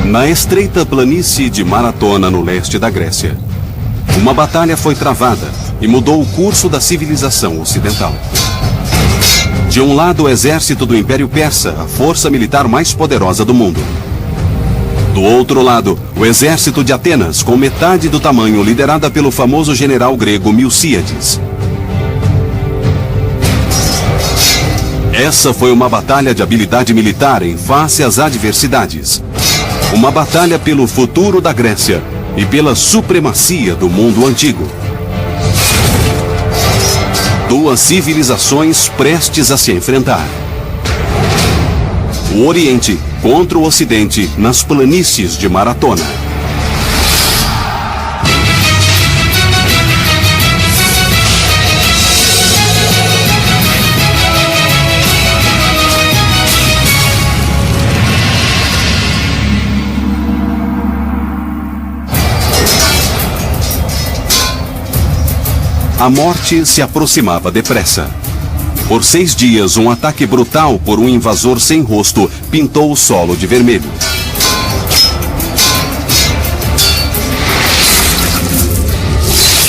Na estreita planície de Maratona, no leste da Grécia, uma batalha foi travada e mudou o curso da civilização ocidental. De um lado, o exército do Império Persa, a força militar mais poderosa do mundo. Do outro lado, o exército de Atenas, com metade do tamanho, liderada pelo famoso general grego Milcíades. Essa foi uma batalha de habilidade militar em face às adversidades. Uma batalha pelo futuro da Grécia e pela supremacia do mundo antigo. Duas civilizações prestes a se enfrentar. O Oriente contra o Ocidente nas planícies de Maratona. A morte se aproximava depressa. Por 6 dias, um ataque brutal por um invasor sem rosto pintou o solo de vermelho.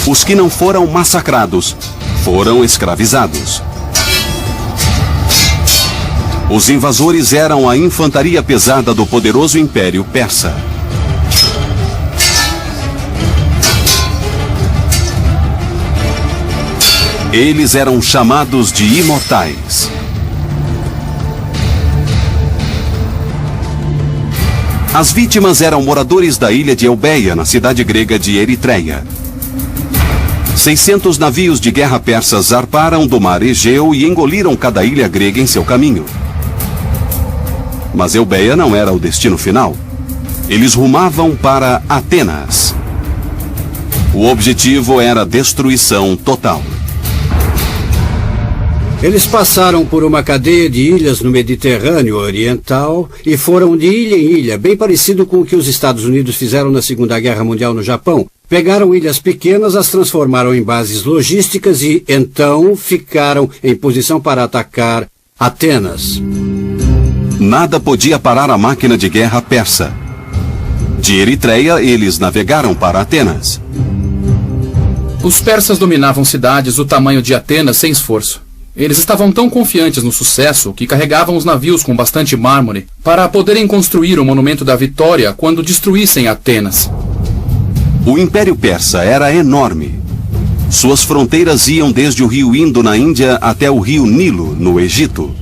Os que não foram massacrados foram escravizados. Os invasores eram a infantaria pesada do poderoso Império Persa. Eles eram chamados de imortais. As vítimas eram moradores da ilha de Eubeia, na cidade grega de Eritreia. 600 navios de guerra persas zarparam do mar Egeu e engoliram cada ilha grega em seu caminho. Mas Eubeia não era o destino final. Eles rumavam para Atenas. O objetivo era destruição total. Eles passaram por uma cadeia de ilhas no Mediterrâneo Oriental e foram de ilha em ilha, bem parecido com o que os Estados Unidos fizeram na Segunda Guerra Mundial no Japão. Pegaram ilhas pequenas, as transformaram em bases logísticas e, então, ficaram em posição para atacar Atenas. Nada podia parar a máquina de guerra persa. De Eritreia, eles navegaram para Atenas. Os persas dominavam cidades do tamanho de Atenas sem esforço. Eles estavam tão confiantes no sucesso que carregavam os navios com bastante mármore para poderem construir o Monumento da Vitória quando destruíssem Atenas. O Império Persa era enorme. Suas fronteiras iam desde o rio Indo, na Índia, até o rio Nilo, no Egito.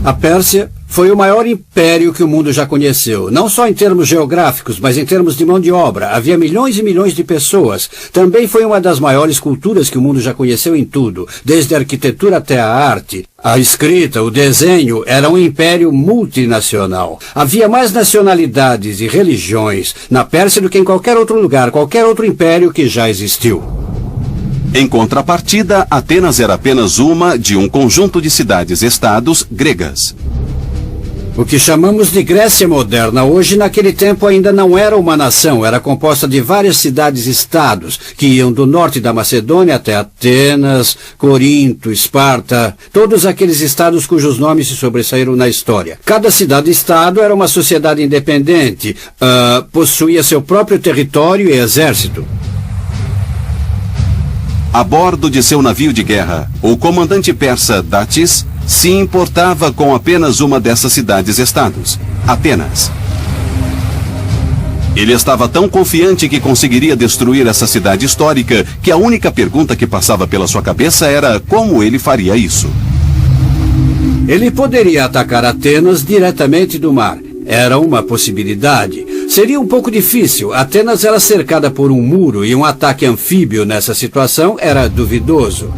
A Pérsia foi o maior império que o mundo já conheceu, não só em termos geográficos, mas em termos de mão de obra. Havia milhões e milhões de pessoas. Também foi uma das maiores culturas que o mundo já conheceu em tudo, desde a arquitetura até a arte. A escrita, o desenho, era um império multinacional. Havia mais nacionalidades e religiões na Pérsia do que em qualquer outro lugar, qualquer outro império que já existiu. Em contrapartida, Atenas era apenas uma de um conjunto de cidades-estados gregas. O que chamamos de Grécia moderna hoje, naquele tempo, ainda não era uma nação. Era composta de várias cidades-estados, que iam do norte da Macedônia até Atenas, Corinto, Esparta, todos aqueles estados cujos nomes se sobressaíram na história. Cada cidade-estado era uma sociedade independente, possuía seu próprio território e exército. A bordo de seu navio de guerra, o comandante persa Datis se importava com apenas uma dessas cidades-estados, Atenas. Ele estava tão confiante que conseguiria destruir essa cidade histórica que a única pergunta que passava pela sua cabeça era como ele faria isso. Ele poderia atacar Atenas diretamente do mar. Era uma possibilidade. Seria um pouco difícil. Atenas era cercada por um muro e um ataque anfíbio nessa situação era duvidoso.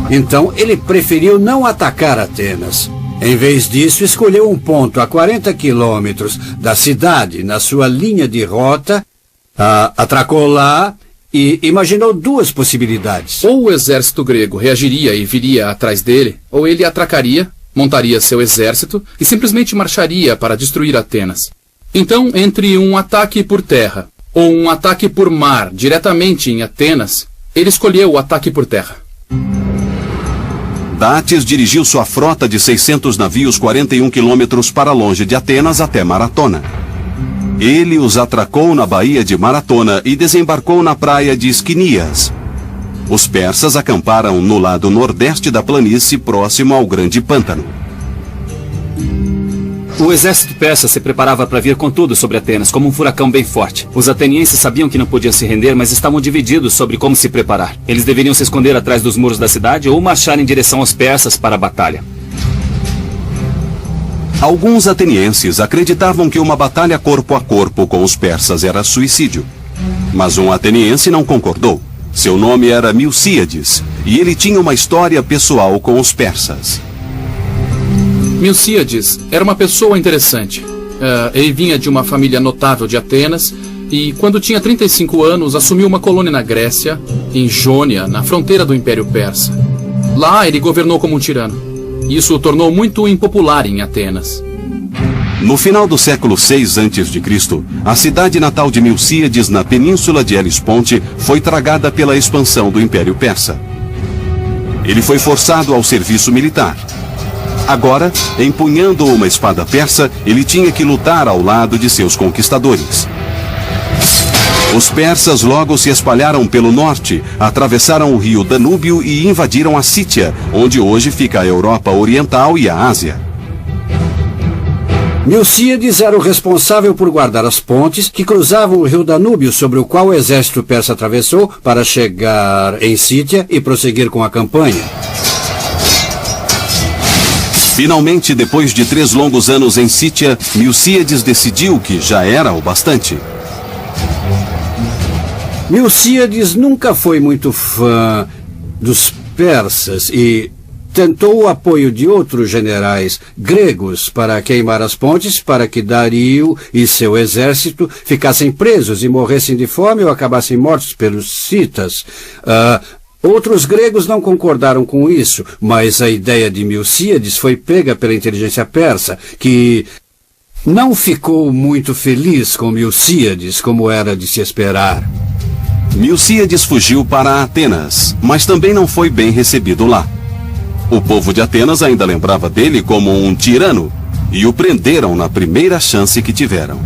Então, ele preferiu não atacar Atenas. Em vez disso, escolheu um ponto a 40 quilômetros da cidade, na sua linha de rota, atracou lá e imaginou duas possibilidades. Ou o exército grego reagiria e viria atrás dele, ou ele atracaria, montaria seu exército e simplesmente marcharia para destruir Atenas. Então, entre um ataque por terra ou um ataque por mar diretamente em Atenas, ele escolheu o ataque por terra. Datis dirigiu sua frota de 600 navios 41 quilômetros para longe de Atenas até Maratona. Ele os atracou na baía de Maratona e desembarcou na praia de Esquinias. Os persas acamparam no lado nordeste da planície, próximo ao grande pântano. O exército persa se preparava para vir com tudo sobre Atenas, como um furacão bem forte. Os atenienses sabiam que não podiam se render, mas estavam divididos sobre como se preparar. Eles deveriam se esconder atrás dos muros da cidade ou marchar em direção aos persas para a batalha. Alguns atenienses acreditavam que uma batalha corpo a corpo com os persas era suicídio. Mas um ateniense não concordou. Seu nome era Milcíades, e ele tinha uma história pessoal com os persas. Milcíades era uma pessoa interessante. Ele vinha de uma família notável de Atenas e, quando tinha 35 anos, assumiu uma colônia na Grécia, em Jônia, na fronteira do Império Persa. Lá ele governou como um tirano. Isso o tornou muito impopular em Atenas. No final do século VI a.C., a cidade natal de Milcíades, na península de Helesponte, foi tragada pela expansão do Império Persa. Ele foi forçado ao serviço militar. Agora, empunhando uma espada persa, ele tinha que lutar ao lado de seus conquistadores. Os persas logo se espalharam pelo norte, atravessaram o rio Danúbio e invadiram a Sítia, onde hoje fica a Europa Oriental e a Ásia. Milcíades era o responsável por guardar as pontes que cruzavam o rio Danúbio, sobre o qual o exército persa atravessou para chegar em Sítia e prosseguir com a campanha. Finalmente, depois de 3 longos anos em Sítia, Milcíades decidiu que já era o bastante. Milcíades nunca foi muito fã dos persas e tentou o apoio de outros generais gregos para queimar as pontes, para que Dario e seu exército ficassem presos e morressem de fome ou acabassem mortos pelos citas. Outros gregos não concordaram com isso, mas a ideia de Milcíades foi pega pela inteligência persa, que não ficou muito feliz com Milcíades, como era de se esperar. Milcíades fugiu para Atenas, mas também não foi bem recebido lá. O povo de Atenas ainda lembrava dele como um tirano e o prenderam na primeira chance que tiveram.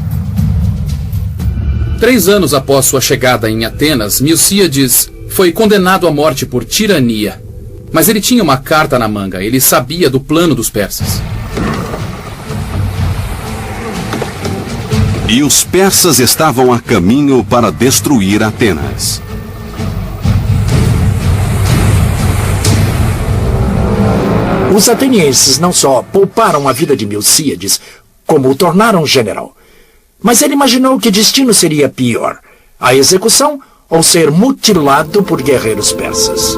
3 anos após sua chegada em Atenas, Milcíades foi condenado à morte por tirania. Mas ele tinha uma carta na manga, ele sabia do plano dos persas. E os persas estavam a caminho para destruir Atenas. Os atenienses não só pouparam a vida de Milcíades, como o tornaram general. Mas ele imaginou que destino seria pior: a execução ou ser mutilado por guerreiros persas.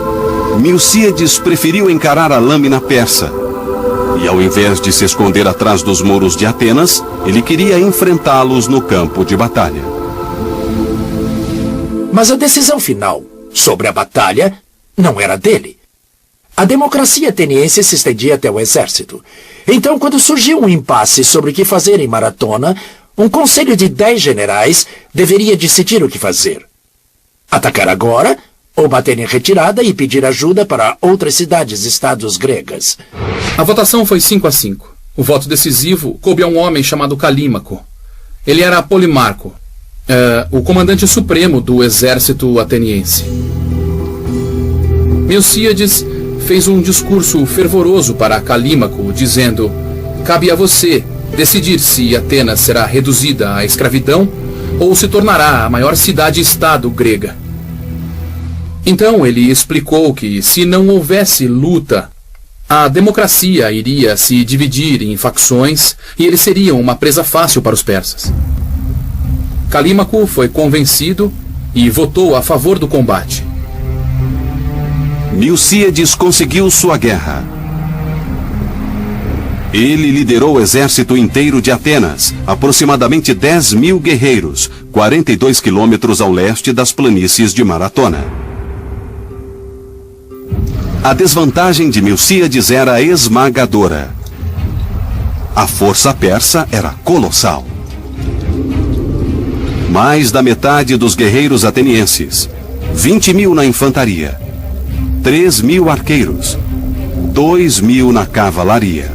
Milcíades preferiu encarar a lâmina persa. E ao invés de se esconder atrás dos muros de Atenas, ele queria enfrentá-los no campo de batalha. Mas a decisão final sobre a batalha não era dele. A democracia ateniense se estendia até o exército. Então, quando surgiu um impasse sobre o que fazer em Maratona, um conselho de 10 generais deveria decidir o que fazer. Atacar agora, ou bater em retirada e pedir ajuda para outras cidades-estados gregas. A votação foi 5-5. O voto decisivo coube a um homem chamado Calímaco. Ele era Polimarco, o comandante supremo do exército ateniense. Milcíades fez um discurso fervoroso para Calímaco, dizendo: cabe a você decidir se Atenas será reduzida à escravidão ou se tornará a maior cidade-estado grega. Então ele explicou que, se não houvesse luta, a democracia iria se dividir em facções e eles seriam uma presa fácil para os persas. Calímaco foi convencido e votou a favor do combate. Milcíades conseguiu sua guerra. Ele liderou o exército inteiro de Atenas, aproximadamente 10.000 guerreiros, 42 quilômetros ao leste das planícies de Maratona. A desvantagem de Milcíades era esmagadora. A força persa era colossal. Mais da metade dos guerreiros atenienses, 20.000 na infantaria, 3.000 arqueiros, 2.000 na cavalaria.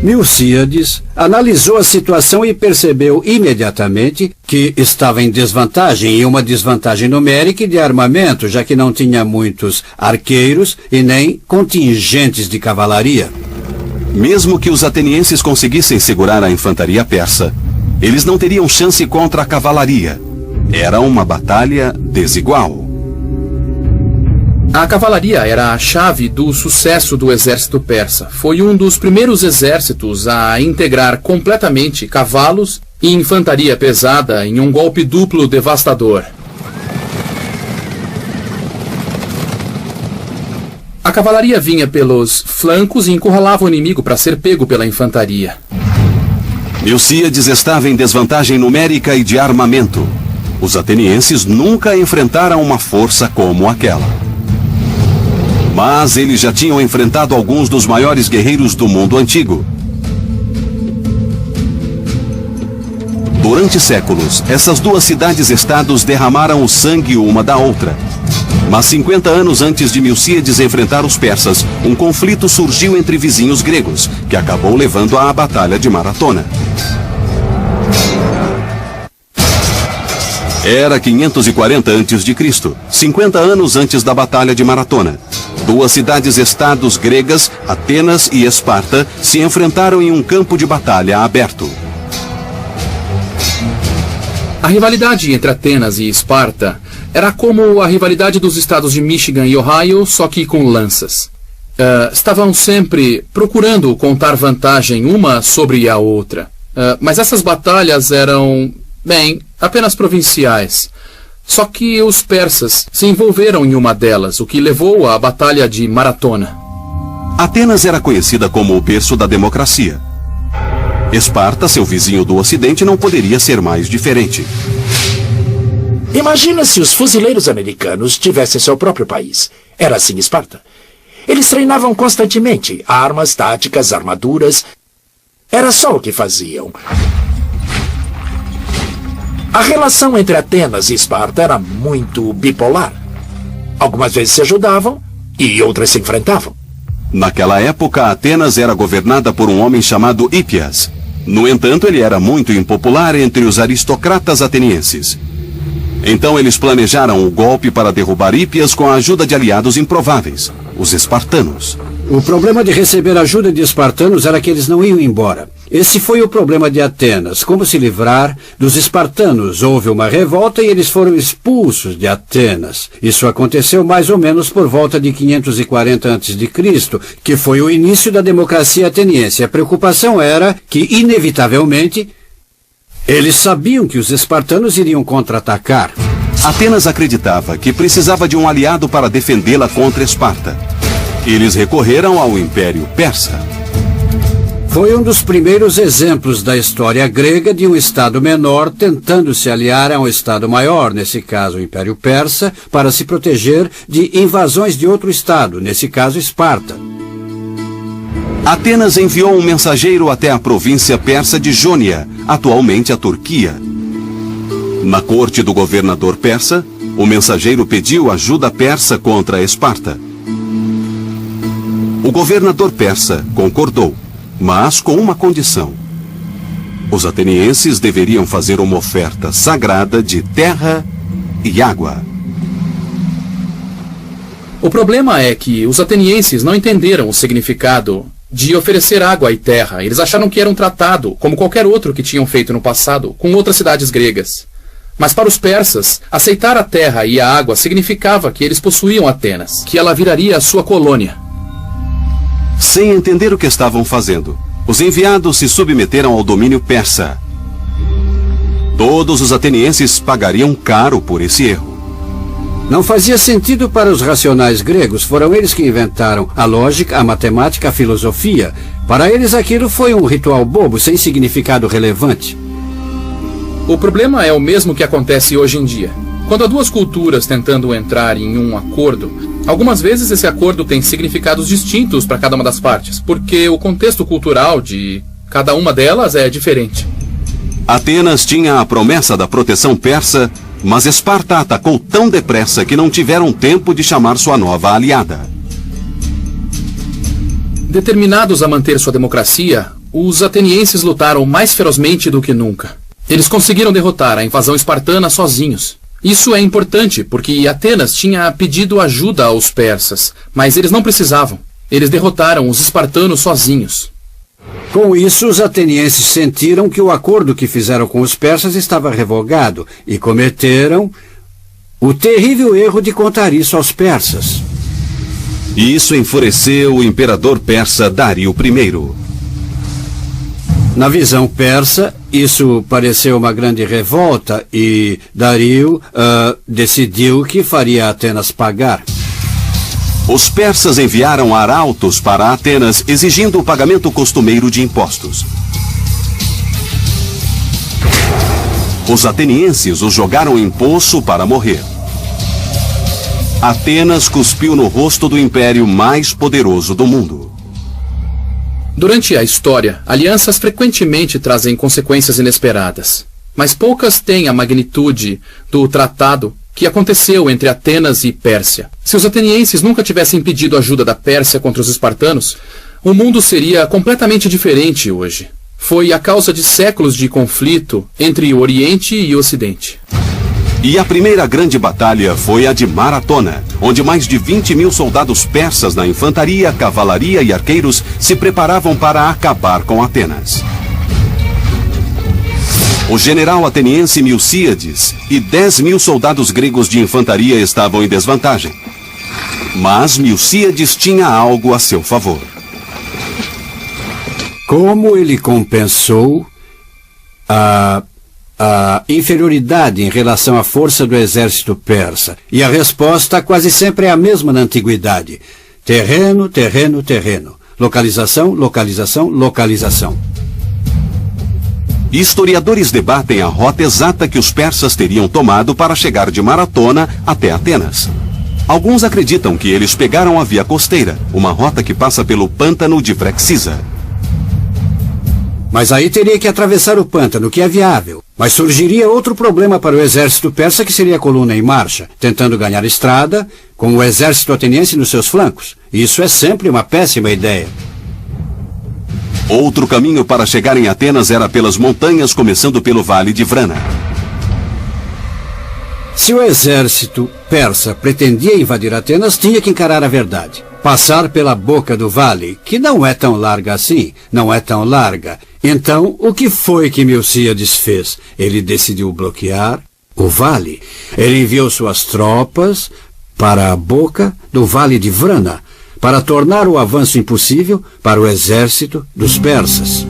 Milcíades analisou a situação e percebeu imediatamente que estava em desvantagem e uma desvantagem numérica e de armamento, já que não tinha muitos arqueiros e nem contingentes de cavalaria. Mesmo que os atenienses conseguissem segurar a infantaria persa, eles não teriam chance contra a cavalaria. Era uma batalha desigual. A cavalaria era a chave do sucesso do exército persa. Foi um dos primeiros exércitos a integrar completamente cavalos e infantaria pesada em um golpe duplo devastador. A cavalaria vinha pelos flancos e encurralava o inimigo para ser pego pela infantaria. Milcíades estava em desvantagem numérica e de armamento. Os atenienses nunca enfrentaram uma força como aquela. Mas eles já tinham enfrentado alguns dos maiores guerreiros do mundo antigo. Durante séculos, essas duas cidades-estados derramaram o sangue uma da outra. Mas 50 anos antes de Milcíades enfrentar os persas, um conflito surgiu entre vizinhos gregos, que acabou levando à Batalha de Maratona. Era 540 a.C., 50 anos antes da Batalha de Maratona. Duas cidades-estados gregas, Atenas e Esparta, se enfrentaram em um campo de batalha aberto. A rivalidade entre Atenas e Esparta era como a rivalidade dos estados de Michigan e Ohio, só que com lanças. Estavam sempre procurando contar vantagem uma sobre a outra. Mas essas batalhas eram, apenas provinciais. Só que os persas se envolveram em uma delas, o que levou à Batalha de Maratona. Atenas era conhecida como o berço da democracia. Esparta, seu vizinho do Ocidente, não poderia ser mais diferente. Imagina se os fuzileiros americanos tivessem seu próprio país. Era assim Esparta. Eles treinavam constantemente, armas, táticas, armaduras. Era só o que faziam. A relação entre Atenas e Esparta era muito bipolar. Algumas vezes se ajudavam e outras se enfrentavam. Naquela época, Atenas era governada por um homem chamado Hippias. No entanto, ele era muito impopular entre os aristocratas atenienses. Então eles planejaram o golpe para derrubar Hippias com a ajuda de aliados improváveis, os espartanos. O problema de receber ajuda de espartanos era que eles não iam embora. Esse foi o problema de Atenas. Como se livrar dos espartanos? Houve uma revolta e eles foram expulsos de Atenas. Isso aconteceu mais ou menos por volta de 540 a.C., que foi o início da democracia ateniense. A preocupação era que, inevitavelmente, eles sabiam que os espartanos iriam contra-atacar. Atenas acreditava que precisava de um aliado para defendê-la contra Esparta. Eles recorreram ao Império Persa. Foi um dos primeiros exemplos da história grega de um estado menor tentando se aliar a um estado maior, nesse caso o Império Persa, para se proteger de invasões de outro estado, nesse caso Esparta. Atenas enviou um mensageiro até a província persa de Jônia, atualmente a Turquia. Na corte do governador persa, o mensageiro pediu ajuda persa contra Esparta. O governador persa concordou, mas com uma condição. Os atenienses deveriam fazer uma oferta sagrada de terra e água. O problema é que os atenienses não entenderam o significado de oferecer água e terra. Eles acharam que era um tratado, como qualquer outro que tinham feito no passado, com outras cidades gregas. Mas para os persas, aceitar a terra e a água significava que eles possuíam Atenas, que ela viraria a sua colônia. Sem entender o que estavam fazendo, os enviados se submeteram ao domínio persa. Todos os atenienses pagariam caro por esse erro. Não fazia sentido para os racionais gregos. Foram eles que inventaram a lógica, a matemática, a filosofia. Para eles aquilo foi um ritual bobo, sem significado relevante. O problema é o mesmo que acontece hoje em dia. Quando há duas culturas tentando entrar em um acordo, algumas vezes esse acordo tem significados distintos para cada uma das partes, porque o contexto cultural de cada uma delas é diferente. Atenas tinha a promessa da proteção persa Mas Esparta atacou tão depressa que não tiveram tempo de chamar sua nova aliada. Determinados a manter sua democracia, os atenienses lutaram mais ferozmente do que nunca. Eles conseguiram derrotar a invasão espartana sozinhos. Isso é importante, porque Atenas tinha pedido ajuda aos persas, mas eles não precisavam. Eles derrotaram os espartanos sozinhos. Com isso, os atenienses sentiram que o acordo que fizeram com os persas estava revogado e cometeram o terrível erro de contar isso aos persas. E isso enfureceu o imperador persa Dario I. Na visão persa, isso pareceu uma grande revolta e Dario decidiu que faria Atenas pagar. Os persas enviaram arautos para Atenas exigindo o pagamento costumeiro de impostos. Os atenienses os jogaram em poço para morrer. Atenas cuspiu no rosto do império mais poderoso do mundo. Durante a história, alianças frequentemente trazem consequências inesperadas, mas poucas têm a magnitude do tratado que aconteceu entre Atenas e Pérsia. Se os atenienses nunca tivessem pedido ajuda da Pérsia contra os espartanos, o mundo seria completamente diferente hoje. Foi a causa de séculos de conflito entre o Oriente e o Ocidente. E a primeira grande batalha foi a de Maratona, onde mais de 20.000 soldados persas na infantaria, cavalaria e arqueiros se preparavam para acabar com Atenas. O general ateniense Milcíades e 10.000 soldados gregos de infantaria estavam em desvantagem. Mas Milcíades tinha algo a seu favor. Como ele compensou a inferioridade em relação à força do exército persa? E a resposta quase sempre é a mesma na antiguidade. Terreno, terreno, terreno. Localização, localização, localização. Historiadores debatem a rota exata que os persas teriam tomado para chegar de Maratona até Atenas. Alguns acreditam que eles pegaram a via costeira, uma rota que passa pelo pântano de Vrexisa. Mas aí teria que atravessar o pântano, que é viável. Mas surgiria outro problema para o exército persa, que seria a coluna em marcha, tentando ganhar estrada, com o exército ateniense nos seus flancos. Isso é sempre uma péssima ideia. Outro caminho para chegar em Atenas era pelas montanhas, começando pelo Vale de Vrana. Se o exército persa pretendia invadir Atenas, tinha que encarar a verdade. Passar pela boca do vale, que não é tão larga assim, não é tão larga. Então, o que foi que Milcíades fez? Ele decidiu bloquear o vale. Ele enviou suas tropas para a boca do Vale de Vrana, para tornar o avanço impossível para o exército dos persas.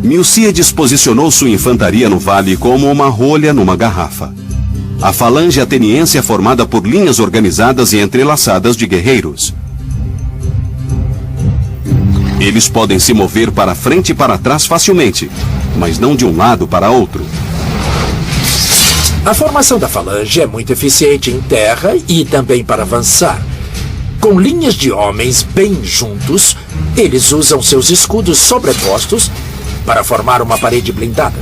Milcíades posicionou sua infantaria no vale como uma rolha numa garrafa. A falange ateniense é formada por linhas organizadas e entrelaçadas de guerreiros. Eles podem se mover para frente e para trás facilmente, mas não de um lado para outro. A formação da falange é muito eficiente em terra e também para avançar. Com linhas de homens bem juntos, eles usam seus escudos sobrepostos para formar uma parede blindada.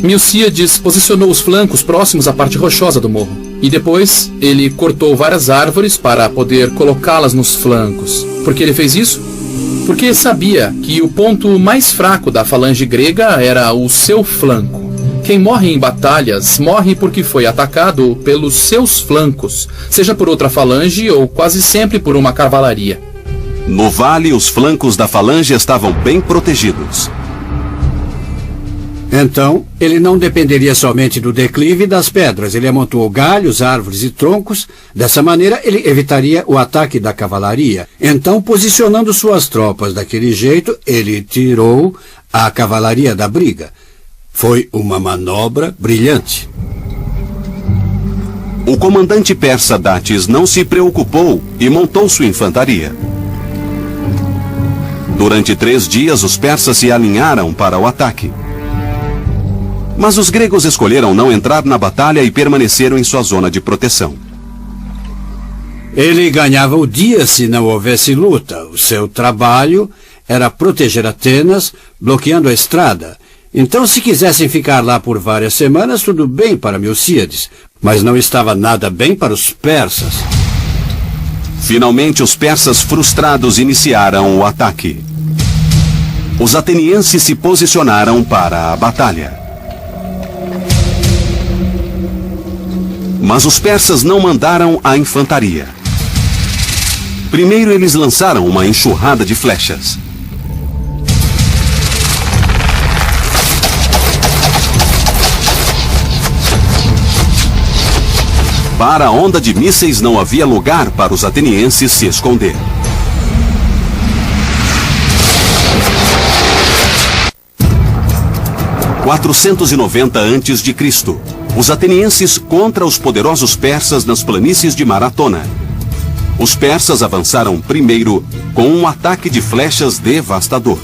Milcíades posicionou os flancos próximos à parte rochosa do morro. E depois, ele cortou várias árvores para poder colocá-las nos flancos. Por que ele fez isso? Porque sabia que o ponto mais fraco da falange grega era o seu flanco. Quem morre em batalhas morre porque foi atacado pelos seus flancos, seja por outra falange ou quase sempre por uma cavalaria. No vale, os flancos da falange estavam bem protegidos. Então, ele não dependeria somente do declive das pedras. Ele amontoou galhos, árvores e troncos. Dessa maneira, ele evitaria o ataque da cavalaria. Então, posicionando suas tropas daquele jeito, ele tirou a cavalaria da briga. Foi uma manobra brilhante. O comandante persa Datis não se preocupou e montou sua infantaria. Durante 3 dias, os persas se alinharam para o ataque. Mas os gregos escolheram não entrar na batalha e permaneceram em sua zona de proteção. Ele ganhava o dia se não houvesse luta. O seu trabalho era proteger Atenas, bloqueando a estrada. Então, se quisessem ficar lá por várias semanas, tudo bem para Milcíades, mas não estava nada bem para os persas. Finalmente, os persas frustrados iniciaram o ataque. Os atenienses se posicionaram para a batalha. Mas os persas não mandaram a infantaria. Primeiro, eles lançaram uma enxurrada de flechas. Para a onda de mísseis não havia lugar para os atenienses se esconder. Em 490 a.C., os atenienses contra os poderosos persas nas planícies de Maratona. Os persas avançaram primeiro com um ataque de flechas devastador.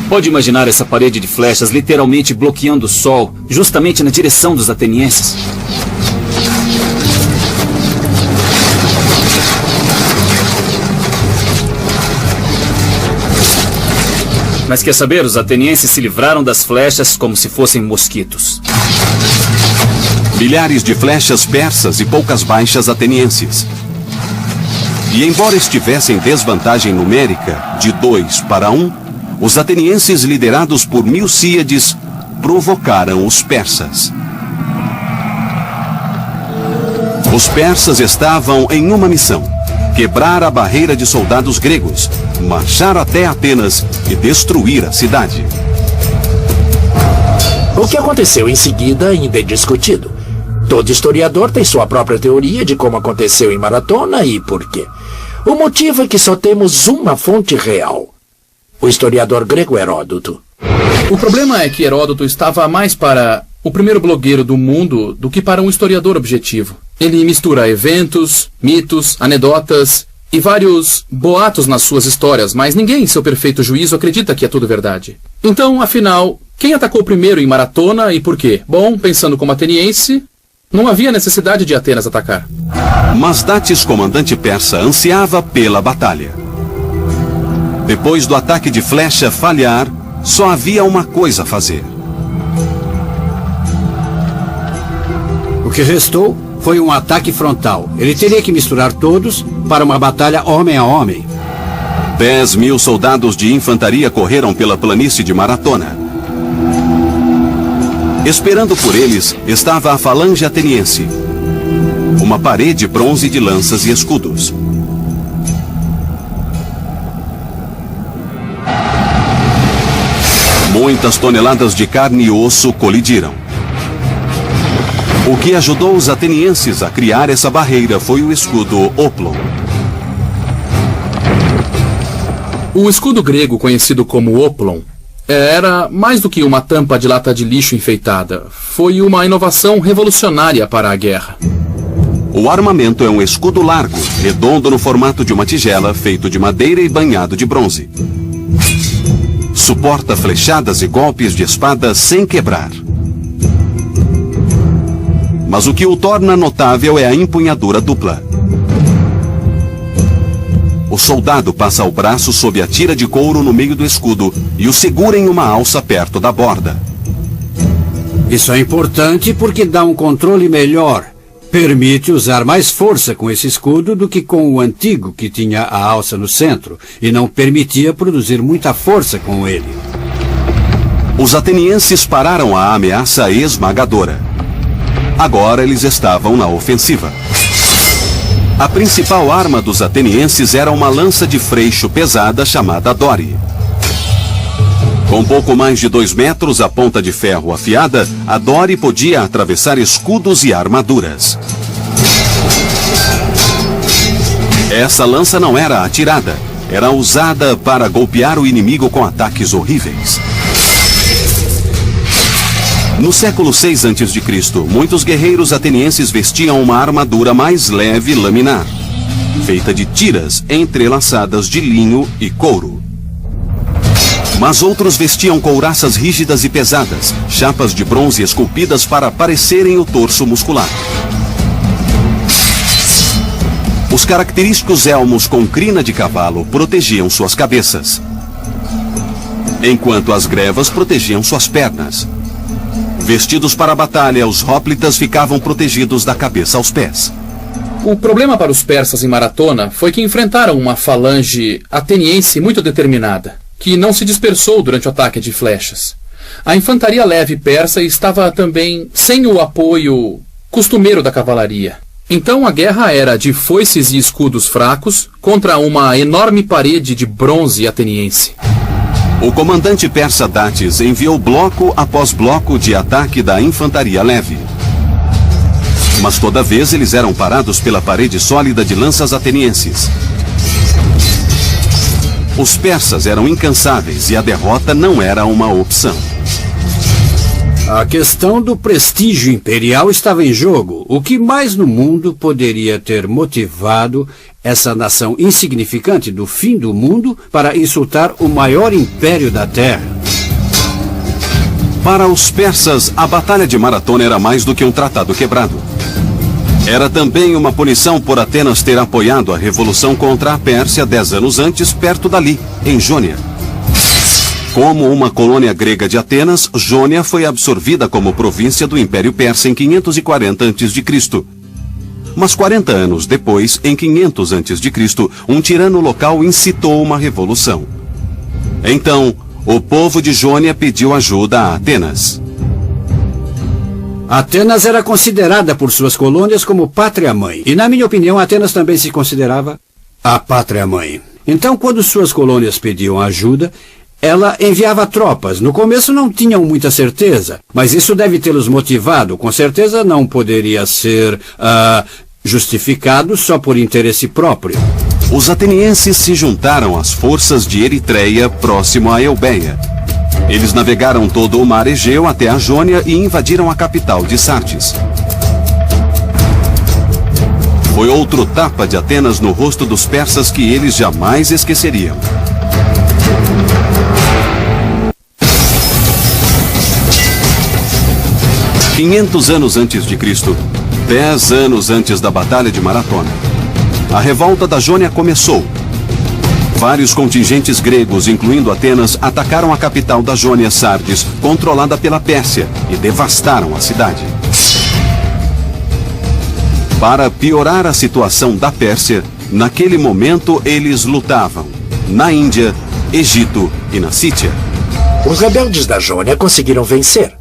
Pode imaginar essa parede de flechas literalmente bloqueando o sol, justamente na direção dos atenienses? Mas quer saber, os atenienses se livraram das flechas como se fossem mosquitos. Milhares de flechas persas e poucas baixas atenienses. E embora estivessem em desvantagem numérica de 2 para 1, os atenienses, liderados por Milcíades, provocaram os persas. Os persas estavam em uma missão: quebrar a barreira de soldados gregos, marchar até Atenas e destruir a cidade. O que aconteceu em seguida ainda é discutido. Todo historiador tem sua própria teoria de como aconteceu em Maratona e por quê. O motivo é que só temos uma fonte real: o historiador grego Heródoto. O problema é que Heródoto estava mais para o primeiro blogueiro do mundo do que para um historiador objetivo. Ele mistura eventos, mitos, anedotas e vários boatos nas suas histórias, mas ninguém, em seu perfeito juízo, acredita que é tudo verdade. Então, afinal, quem atacou primeiro em Maratona e por quê? Bom, pensando como ateniense, não havia necessidade de Atenas atacar. Masdates, comandante persa, ansiava pela batalha. Depois do ataque de flecha falhar, só havia uma coisa a fazer. O que restou foi um ataque frontal. Ele teria que misturar todos para uma batalha homem a homem. 10.000 soldados de infantaria correram pela planície de Maratona. Esperando por eles estava a falange ateniense. Uma parede bronze de lanças e escudos. Muitas toneladas de carne e osso colidiram. O que ajudou os atenienses a criar essa barreira foi o escudo Oplon. O escudo grego, conhecido como Oplon, era mais do que uma tampa de lata de lixo enfeitada. Foi uma inovação revolucionária para a guerra. O armamento é um escudo largo, redondo no formato de uma tigela, feito de madeira e banhado de bronze. Suporta flechadas e golpes de espada sem quebrar. Mas o que o torna notável é a empunhadura dupla. O soldado passa o braço sob a tira de couro no meio do escudo e o segura em uma alça perto da borda. Isso é importante porque dá um controle melhor. Permite usar mais força com esse escudo do que com o antigo, que tinha a alça no centro, e não permitia produzir muita força com ele. Os atenienses pararam a ameaça esmagadora. Agora eles estavam na ofensiva. A principal arma dos atenienses era uma lança de freixo pesada chamada Dore. Com pouco mais de 2 metros, a ponta de ferro afiada, a Dore podia atravessar escudos e armaduras. Essa lança não era atirada, era usada para golpear o inimigo com ataques horríveis. No século 6 a.C., muitos guerreiros atenienses vestiam uma armadura mais leve laminar, feita de tiras entrelaçadas de linho e couro. Mas outros vestiam couraças rígidas e pesadas, chapas de bronze esculpidas para parecerem o torso muscular. Os característicos elmos com crina de cavalo protegiam suas cabeças, enquanto as grevas protegiam suas pernas. Vestidos para a batalha, os hóplitas ficavam protegidos da cabeça aos pés. O problema para os persas em Maratona foi que enfrentaram uma falange ateniense muito determinada, que não se dispersou durante o ataque de flechas. A infantaria leve persa estava também sem o apoio costumeiro da cavalaria. Então a guerra era de foices e escudos fracos contra uma enorme parede de bronze ateniense. O comandante persa Datis enviou bloco após bloco de ataque da infantaria leve. Mas toda vez eles eram parados pela parede sólida de lanças atenienses. Os persas eram incansáveis e a derrota não era uma opção. A questão do prestígio imperial estava em jogo. O que mais no mundo poderia ter motivado essa nação insignificante do fim do mundo para insultar o maior império da Terra? Para os persas, a Batalha de Maratona era mais do que um tratado quebrado. Era também uma punição por Atenas ter apoiado a revolução contra a Pérsia 10 anos antes, perto dali, em Jônia. Como uma colônia grega de Atenas, Jônia foi absorvida como província do Império Persa em 540 a.C. Mas 40 anos depois, em 500 a.C., um tirano local incitou uma revolução. Então, o povo de Jônia pediu ajuda a Atenas. Atenas era considerada por suas colônias como pátria-mãe. E, na minha opinião, Atenas também se considerava a pátria-mãe. Então, quando suas colônias pediam ajuda, ela enviava tropas. No começo não tinham muita certeza, mas isso deve tê-los motivado. Com certeza não poderia ser justificado só por interesse próprio. Os atenienses se juntaram às forças de Eritreia, próximo a Eubeia. Eles navegaram todo o mar Egeu até a Jônia e invadiram a capital de Sardes. Foi outro tapa de Atenas no rosto dos persas que eles jamais esqueceriam. "500 anos antes de Cristo, 10 anos antes da Batalha de Maratona, a revolta da Jônia começou. Vários contingentes gregos, incluindo Atenas, atacaram a capital da Jônia, Sardes, controlada pela Pérsia, e devastaram a cidade. Para piorar a situação da Pérsia, naquele momento eles lutavam na Índia, Egito e na Sítia. Os rebeldes da Jônia conseguiram vencer,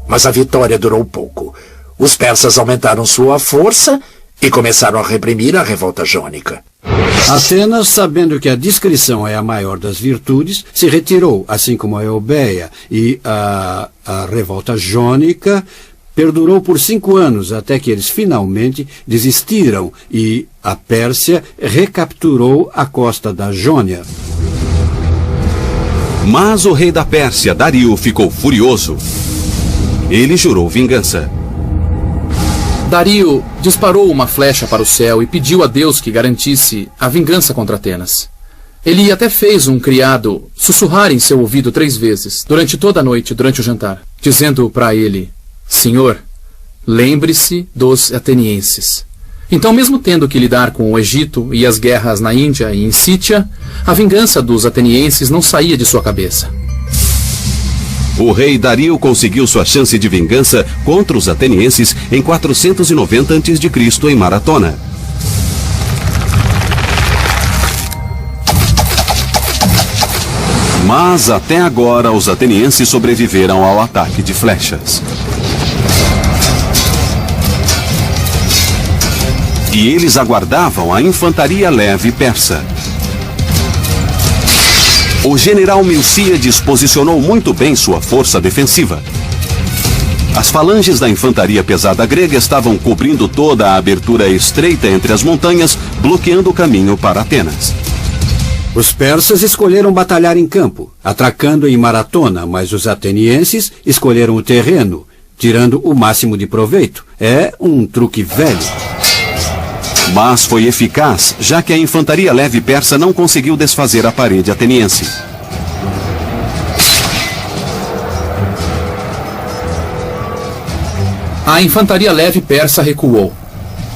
mas a vitória durou pouco. Os persas aumentaram sua força e começaram a reprimir a revolta jônica. Atenas, sabendo que a discrição é a maior das virtudes, se retirou, assim como a Eubeia, e a revolta jônica perdurou por 5 anos, até que eles finalmente desistiram e a Pérsia recapturou a costa da Jônia. Mas o rei da Pérsia, Dario, ficou furioso. Ele jurou vingança. Dario disparou uma flecha para o céu e pediu a Deus que garantisse a vingança contra Atenas. Ele até fez um criado sussurrar em seu ouvido 3 vezes, durante toda a noite, durante o jantar, dizendo para ele: "Senhor, lembre-se dos atenienses." Então, mesmo tendo que lidar com o Egito e as guerras na Índia e em Sítia, a vingança dos atenienses não saía de sua cabeça. O rei Dario conseguiu sua chance de vingança contra os atenienses em 490 a.C. em Maratona. Mas até agora os atenienses sobreviveram ao ataque de flechas. E eles aguardavam a infantaria leve persa. O general Milcíades posicionou muito bem sua força defensiva. As falanges da infantaria pesada grega estavam cobrindo toda a abertura estreita entre as montanhas, bloqueando o caminho para Atenas. Os persas escolheram batalhar em campo, atracando em Maratona, mas os atenienses escolheram o terreno, tirando o máximo de proveito. É um truque velho. Mas foi eficaz, já que a infantaria leve persa não conseguiu desfazer a parede ateniense. A infantaria leve persa recuou.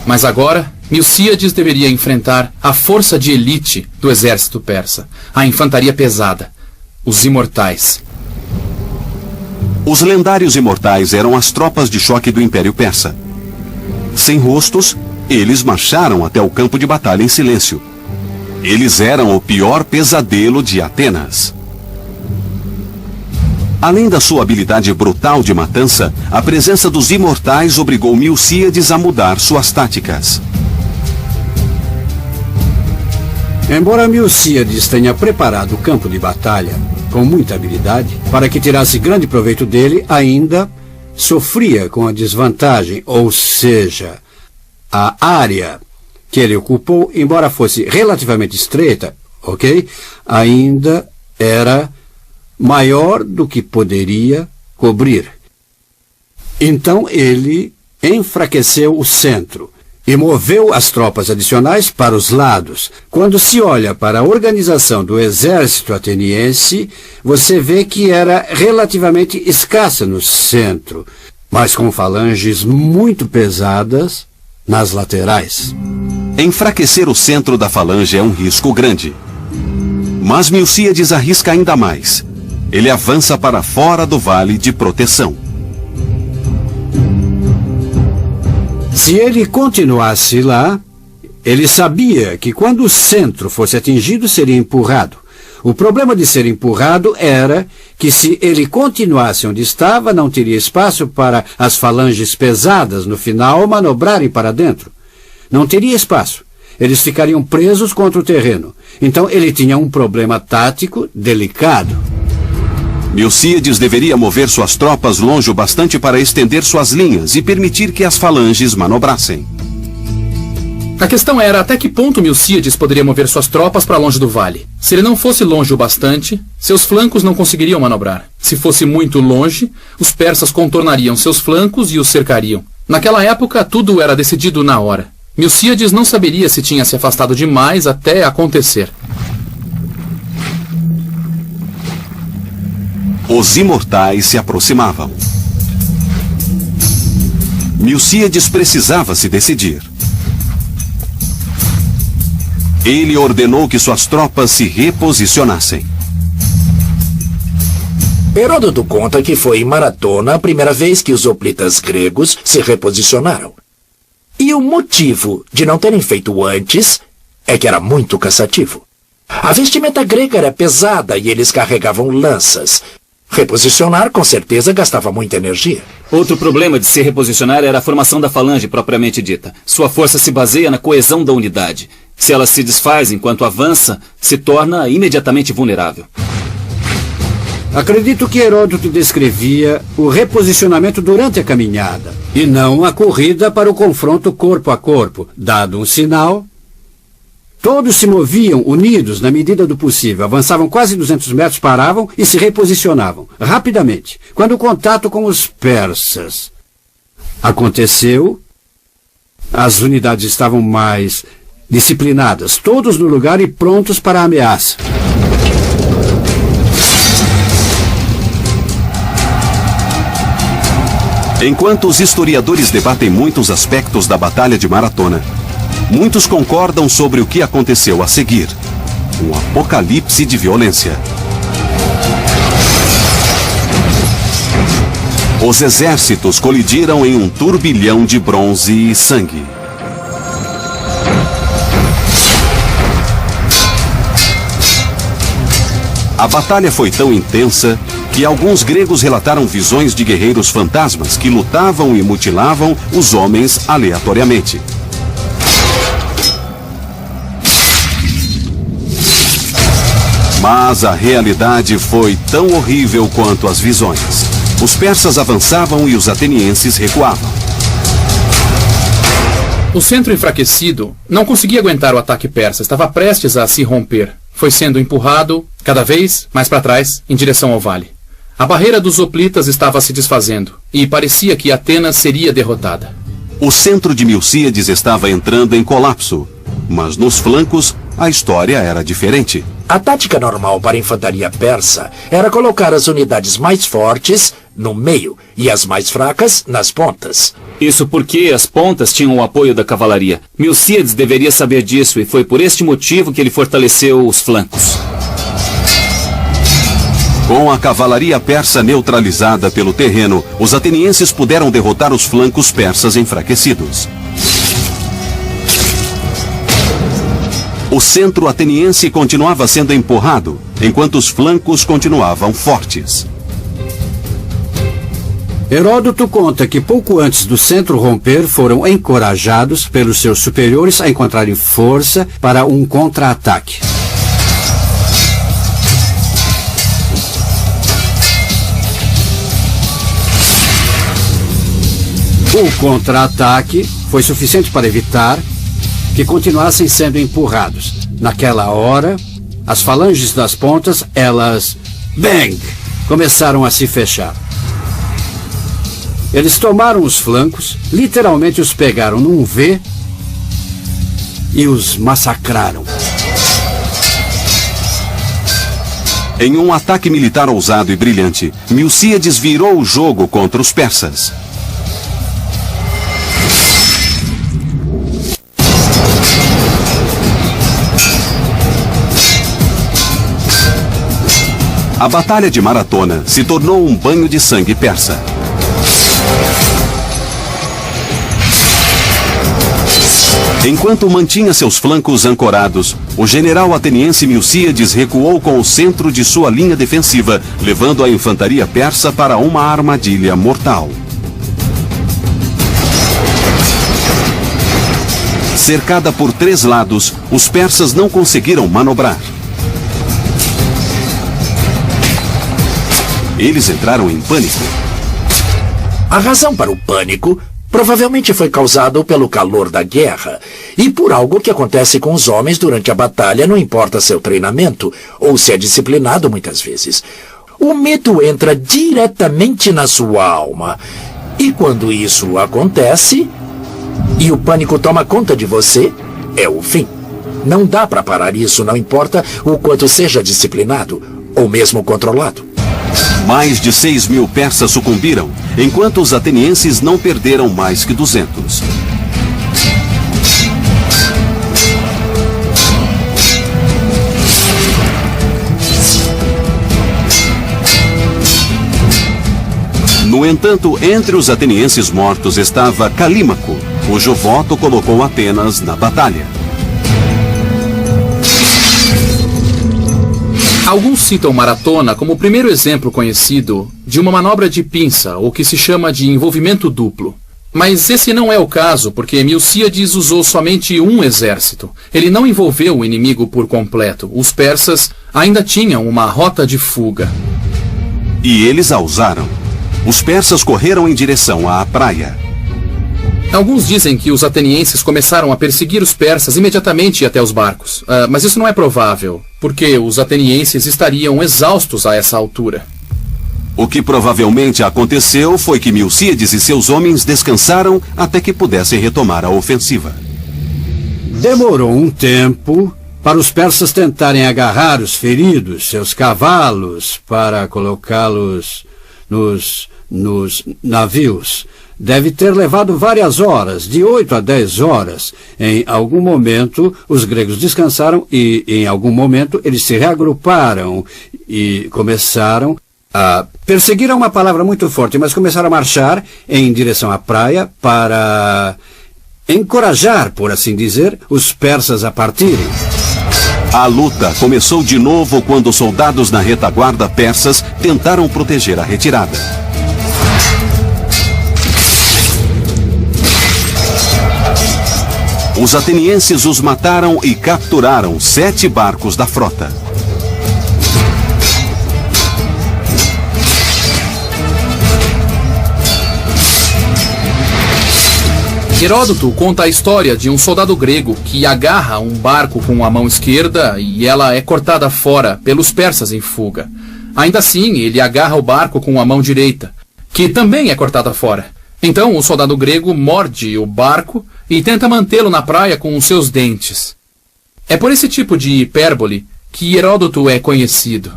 Mas agora, Milcíades deveria enfrentar a força de elite do exército persa, a infantaria pesada, os imortais. Os lendários imortais eram as tropas de choque do Império Persa. Sem rostos, eles marcharam até o campo de batalha em silêncio. Eles eram o pior pesadelo de Atenas. Além da sua habilidade brutal de matança, a presença dos imortais obrigou Milcíades a mudar suas táticas. Embora Milcíades tenha preparado o campo de batalha com muita habilidade, para que tirasse grande proveito dele, ainda sofria com a desvantagem, ou seja, a área que ele ocupou, embora fosse relativamente estreita, ok? Ainda era maior do que poderia cobrir. Então ele enfraqueceu o centro e moveu as tropas adicionais para os lados. Quando se olha para a organização do exército ateniense, você vê que era relativamente escassa no centro, mas com falanges muito pesadas nas laterais. Enfraquecer o centro da falange é um risco grande. Mas Milcíades arrisca ainda mais. Ele avança para fora do vale de proteção. Se ele continuasse lá, ele sabia que quando o centro fosse atingido, seria empurrado. O problema de ser empurrado era que se ele continuasse onde estava, não teria espaço para as falanges pesadas no final manobrarem para dentro. Não teria espaço. Eles ficariam presos contra o terreno. Então ele tinha um problema tático delicado. Milcíades deveria mover suas tropas longe o bastante para estender suas linhas e permitir que as falanges manobrassem. A questão era até que ponto Milcíades poderia mover suas tropas para longe do vale. Se ele não fosse longe o bastante, seus flancos não conseguiriam manobrar. Se fosse muito longe, os persas contornariam seus flancos e os cercariam. Naquela época, tudo era decidido na hora. Milcíades não saberia se tinha se afastado demais até acontecer. Os imortais se aproximavam. Milcíades precisava se decidir. Ele ordenou que suas tropas se reposicionassem. Heródoto conta que foi em Maratona a primeira vez que os hoplitas gregos se reposicionaram. E o motivo de não terem feito antes é que era muito cansativo. A vestimenta grega era pesada e eles carregavam lanças. Reposicionar, com certeza, gastava muita energia. Outro problema de se reposicionar era a formação da falange propriamente dita. Sua força se baseia na coesão da unidade. Se ela se desfaz enquanto avança, se torna imediatamente vulnerável. Acredito que Heródoto descrevia o reposicionamento durante a caminhada, e não a corrida para o confronto corpo a corpo. Dado um sinal, todos se moviam unidos na medida do possível, avançavam quase 200 metros, paravam e se reposicionavam, rapidamente. Quando o contato com os persas aconteceu, as unidades estavam mais disciplinadas, todos no lugar e prontos para a ameaça. Enquanto os historiadores debatem muitos aspectos da Batalha de Maratona, muitos concordam sobre o que aconteceu a seguir. Um apocalipse de violência. Os exércitos colidiram em um turbilhão de bronze e sangue. A batalha foi tão intensa que alguns gregos relataram visões de guerreiros fantasmas que lutavam e mutilavam os homens aleatoriamente. Mas a realidade foi tão horrível quanto as visões. Os persas avançavam e os atenienses recuavam. O centro enfraquecido não conseguia aguentar o ataque persa, estava prestes a se romper. Foi sendo empurrado, cada vez mais para trás, em direção ao vale. A barreira dos hoplitas estava se desfazendo, e parecia que Atenas seria derrotada. O centro de Milcíades estava entrando em colapso. Mas nos flancos, a história era diferente. A tática normal para a infantaria persa era colocar as unidades mais fortes no meio e as mais fracas nas pontas. Isso porque as pontas tinham o apoio da cavalaria. Milcíades deveria saber disso e foi por este motivo que ele fortaleceu os flancos. Com a cavalaria persa neutralizada pelo terreno, os atenienses puderam derrotar os flancos persas enfraquecidos. O centro ateniense continuava sendo empurrado, enquanto os flancos continuavam fortes. Heródoto conta que pouco antes do centro romper foram encorajados pelos seus superiores a encontrarem força para um contra-ataque. O contra-ataque foi suficiente para evitar que continuassem sendo empurrados. Naquela hora, as falanges das pontas, elas, bang, começaram a se fechar. Eles tomaram os flancos, literalmente os pegaram num V e os massacraram. Em um ataque militar ousado e brilhante, Milcíades virou o jogo contra os persas. A Batalha de Maratona se tornou um banho de sangue persa. Enquanto mantinha seus flancos ancorados, o general ateniense Milcíades recuou com o centro de sua linha defensiva, levando a infantaria persa para uma armadilha mortal. Cercada por 3 lados, os persas não conseguiram manobrar. Eles entraram em pânico. A razão para o pânico provavelmente foi causado pelo calor da guerra e por algo que acontece com os homens durante a batalha, não importa seu treinamento ou se é disciplinado muitas vezes. O medo entra diretamente na sua alma. E quando isso acontece e o pânico toma conta de você, é o fim. Não dá para parar isso, não importa o quanto seja disciplinado ou mesmo controlado. Mais de 6.000 persas sucumbiram, enquanto os atenienses não perderam mais que 200. No entanto, entre os atenienses mortos estava Calímaco, cujo voto colocou Atenas na batalha. Alguns citam Maratona como o primeiro exemplo conhecido de uma manobra de pinça, ou que se chama de envolvimento duplo. Mas esse não é o caso, porque Milcíades usou somente um exército. Ele não envolveu o inimigo por completo. Os persas ainda tinham uma rota de fuga. E eles a usaram. Os persas correram em direção à praia. Alguns dizem que os atenienses começaram a perseguir os persas imediatamente até os barcos. Mas isso não é provável, porque os atenienses estariam exaustos a essa altura. O que provavelmente aconteceu foi que Milcíades e seus homens descansaram até que pudessem retomar a ofensiva. Demorou um tempo para os persas tentarem agarrar os feridos, seus cavalos, para colocá-los nos navios. Deve ter levado várias horas, de 8 a 10 horas. Em algum momento, os gregos descansaram e, em algum momento, eles se reagruparam e começaram a perseguir, é uma palavra muito forte, mas começaram a marchar em direção à praia para encorajar, por assim dizer, os persas a partirem. A luta começou de novo quando soldados na retaguarda persas tentaram proteger a retirada. Os atenienses os mataram e capturaram 7 barcos da frota. Heródoto conta a história de um soldado grego que agarra um barco com a mão esquerda e ela é cortada fora pelos persas em fuga. Ainda assim, ele agarra o barco com a mão direita, que também é cortada fora. Então, o soldado grego morde o barco e tenta mantê-lo na praia com os seus dentes. É por esse tipo de hipérbole que Heródoto é conhecido.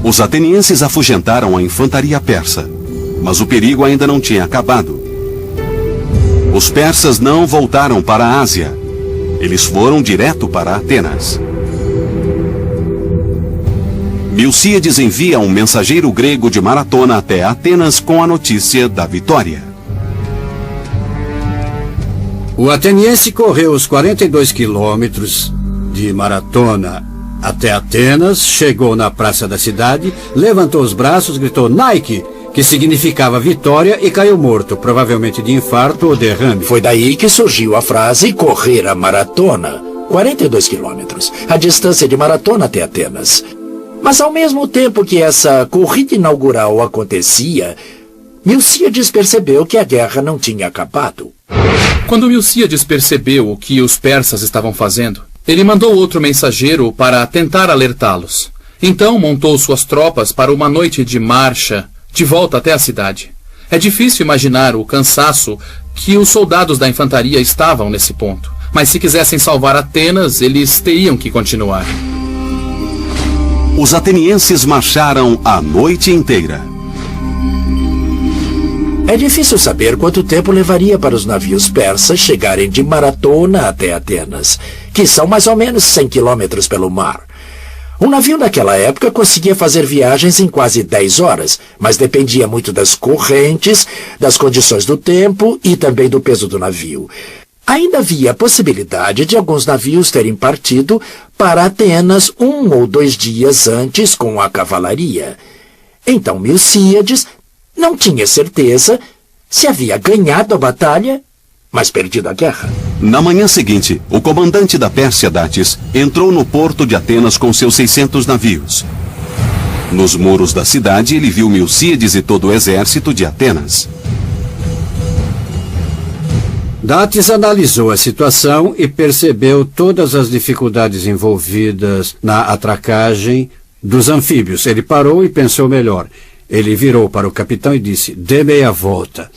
Os atenienses afugentaram a infantaria persa, mas o perigo ainda não tinha acabado. Os persas não voltaram para a Ásia. Eles foram direto para Atenas. Milcíades envia um mensageiro grego de Maratona até Atenas com a notícia da vitória. O ateniense correu os 42 quilômetros de Maratona até Atenas, chegou na praça da cidade, levantou os braços, gritou Nike, que significava vitória, e caiu morto, provavelmente de infarto ou derrame. Foi daí que surgiu a frase correr a maratona, 42 quilômetros, a distância de Maratona até Atenas. Mas ao mesmo tempo que essa corrida inaugural acontecia, Milcíades percebeu que a guerra não tinha acabado. Quando Milcíades percebeu o que os persas estavam fazendo, ele mandou outro mensageiro para tentar alertá-los. Então montou suas tropas para uma noite de marcha de volta até a cidade. É difícil imaginar o cansaço que os soldados da infantaria estavam nesse ponto. Mas se quisessem salvar Atenas, eles teriam que continuar. Os atenienses marcharam a noite inteira. É difícil saber quanto tempo levaria para os navios persas chegarem de Maratona até Atenas, que são mais ou menos 100 quilômetros pelo mar. Um navio naquela época conseguia fazer viagens em quase 10 horas, mas dependia muito das correntes, das condições do tempo e também do peso do navio. Ainda havia a possibilidade de alguns navios terem partido para Atenas 1 ou 2 dias antes com a cavalaria. Então Milcíades não tinha certeza se havia ganhado a batalha, mas perdido a guerra. Na manhã seguinte, o comandante da Pérsia, Datis, entrou no porto de Atenas com seus 600 navios. Nos muros da cidade, ele viu Milcíades e todo o exército de Atenas. Datis analisou a situação e percebeu todas as dificuldades envolvidas na atracagem dos anfíbios. Ele parou e pensou melhor. Ele virou para o capitão e disse, dê meia volta.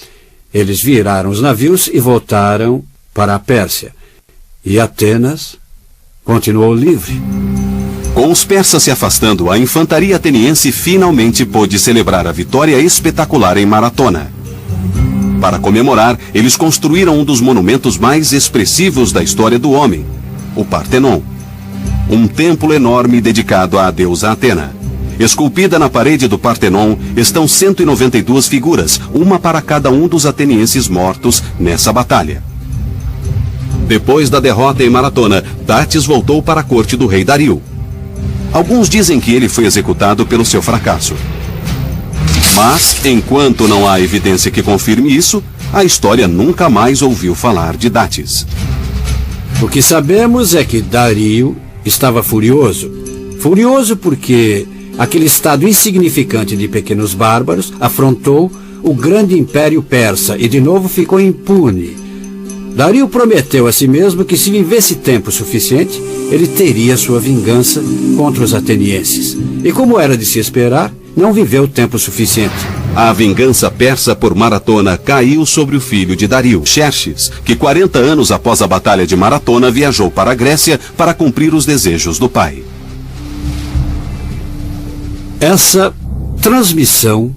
Eles viraram os navios e voltaram para a Pérsia. E Atenas continuou livre. Com os persas se afastando, a infantaria ateniense finalmente pôde celebrar a vitória espetacular em Maratona. Para comemorar, eles construíram um dos monumentos mais expressivos da história do homem, o Partenon. Um templo enorme dedicado à deusa Atena. Esculpida na parede do Partenon estão 192 figuras, uma para cada um dos atenienses mortos nessa batalha. Depois da derrota em Maratona, Datis voltou para a corte do rei Dario. Alguns dizem que ele foi executado pelo seu fracasso. Mas, enquanto não há evidência que confirme isso, a história nunca mais ouviu falar de Datis. O que sabemos é que Dario estava furioso. Furioso porque aquele estado insignificante de pequenos bárbaros afrontou o grande império persa e de novo ficou impune. Dario prometeu a si mesmo que se vivesse tempo suficiente, ele teria sua vingança contra os atenienses. E como era de se esperar, não viveu tempo suficiente. A vingança persa por Maratona caiu sobre o filho de Dario, Xerxes, que 40 anos após a batalha de Maratona viajou para a Grécia para cumprir os desejos do pai. Essa transmissão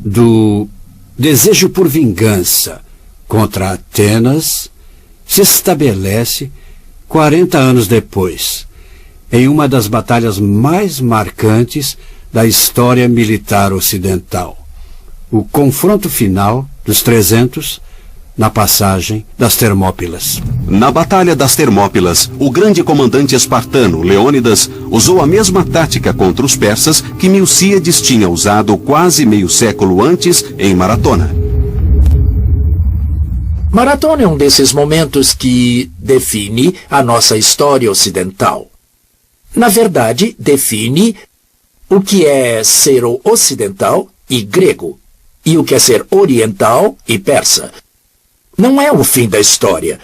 do desejo por vingança contra Atenas se estabelece 40 anos depois, em uma das batalhas mais marcantes da história militar ocidental. O confronto final dos 300 na passagem das Termópilas. Na Batalha das Termópilas, o grande comandante espartano, Leônidas, usou a mesma tática contra os persas que Milcíades tinha usado quase meio século antes em Maratona. Maratona é um desses momentos que define a nossa história ocidental. Na verdade, define o que é ser ocidental e grego, e o que é ser oriental e persa. Não é o fim da história.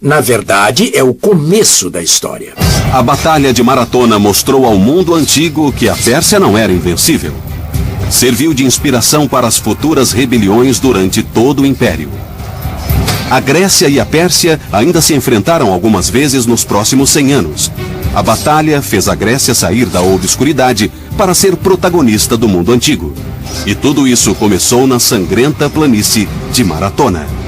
Na verdade, é o começo da história. A Batalha de Maratona mostrou ao mundo antigo que a Pérsia não era invencível. Serviu de inspiração para as futuras rebeliões durante todo o Império. A Grécia e a Pérsia ainda se enfrentaram algumas vezes nos próximos 100 anos. A batalha fez a Grécia sair da obscuridade para ser protagonista do mundo antigo. E tudo isso começou na sangrenta planície de Maratona.